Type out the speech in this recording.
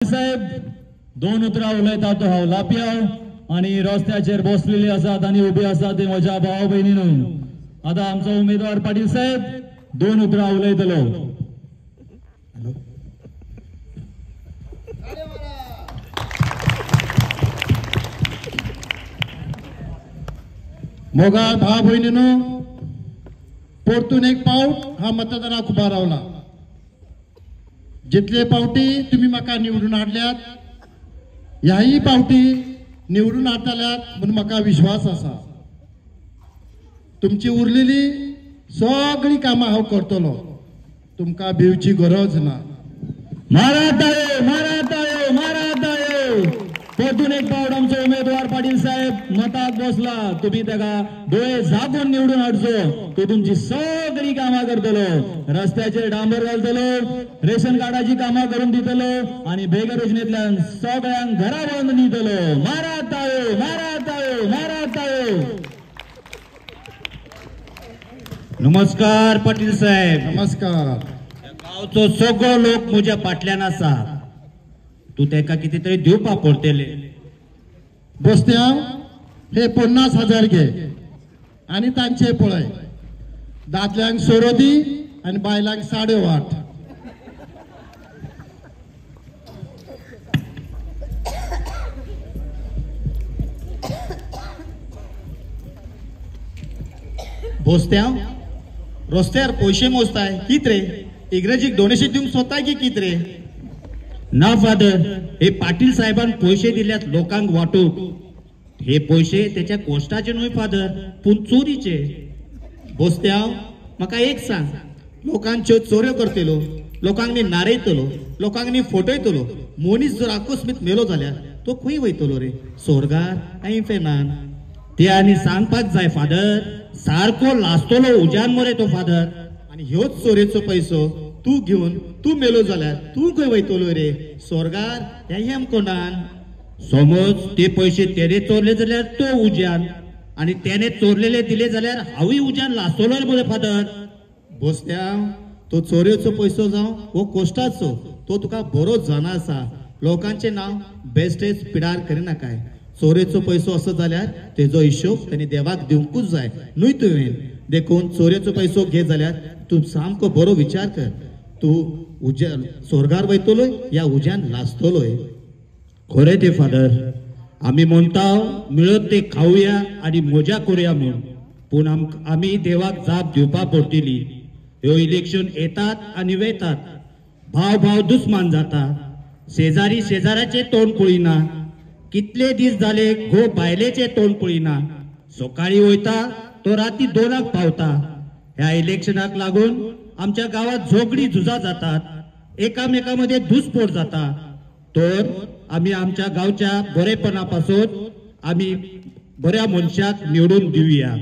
साहेब दोन उतराव उलयता तो हांव लापयाव आणि रस्त्याचेर बसलेले आसात आणि उबे आसात ते म्हज्या भाव भयणीनो। आता आमचो उमेदवार पाटील साहेब दोन उतराव उलयतलो। मोगा भाव भयणीनो, परतून एक पावट हा मतदानाक उबा रावला। जितले पावटी तुम्ही म्हाका निवडून हाडल्यात, ह्याही पावटी निवडून हाडटल्यात म्हणून म्हाका विश्वास आसा। तुमची उरलेली सगळी कामां हांव करतलो, तुमकां भिवची गरज ना। मारातायो मारातायो मारातायो। परतून एक पावट आमचो उमेदवार पाटील साहेब मताक बसला। तुम्ही त्याका डोळे झाकून निवडून हाडचो। तो तुमची सगळी कामां करतलो, रस्त्याचेर डांबर घालतलो, रेशन कार्डाची कामां करून दितलो आणि बेगर योजनेतल्यान सगळ्यांक घरा बांधून दितलो। मारातायो मारातायो मारातायो। नमस्कार पाटील साहेब। नमस्कार। गावचो सगळो लोक म्हज्या फाटल्यान आसा। तू तेका किती तरी दिवपा पडटले। बसत्या हे 50,000 घे आणि तांचे पळय, दादल्यांक सोरोदी आणि बायलांक 8.5। बोसत्या रस्त्यार पैसे मोजताय कित रे? इंग्रजीक डोनेशन दिवंक सोदताय की कित रे? ना फादर, हे पाटील साहेबान पैसे दिल्यात लोकांक वाटूक। हे पैसे त्याच्या कोष्टाचे न्हय फादर, पूण चोरीचे। बोसत्या म्हाका एक सांग, लोकांच्यो चोऱ्यो करतलो, लोकांनी नारयतलो, लोकांनी फटयतलो, मनीस जर आकस्मीत मेलो जाल्यार तो खंय वयतलो रे? स्वर्गार काय इन्फेर्नान? ते आनी सांगपाक जाय फादर, सारको लासतलो उज्यान मरे तो फादर। आणि ह्योच चोरेचो पैसो तू घेऊन तू मेलो जाल्यार तू खंय वयतलो रे? स्वर्गार ह्या हेमकोंडान? समज ते पैसे तेने चोरले जाल्यार तो उज्यान, आणि त्याने चोरलेले दिले जाल्यार हांवूय उज्यान लासतलो मरे फादर। बोसत्या तो चोरेचो पैसो जावं वो कोश्टाचो, तो तुका बरो जाणा आसा। लोकांचे नाव बेस्टेज पिडार करिनाकाय। चोरेचो पैसो असो जाल्यार तेजो हिशोब त्यांनी देवाक दिवंकूच जाय, न्हय तुवें। देखून चोरेचो पैसो घे जाल्यार तू सामको बरो विचार कर, तू उज्यान स्वर्गार वयतलोय या उज्यान लासतलोय? खरे ते फादर, आम्ही म्हणता मिळत ते खाऊया आणि मजा करूया म्हणून, पूण आम्ही देवाक जाप दिवपा पडटली। ह्यो इलेक्शन येतात आणि वयतात, भाव भाव दुस्मान जाता, शेजारी शेजाऱ्याचे तोंड पळयना। कितले दीस जाले घो बायलेचे तोंड पळयना। सकाळी वयता तो राती 2 पावता। ह्या इलेक्शनाक लागून आमच्या गावात झगडी झुजा जातात, एकामेकामध्ये धुसफोट जाता। तर आम्ही आमच्या गावच्या बरेपणापासून आम्ही बऱ्या मनशाक निवडून दिवया।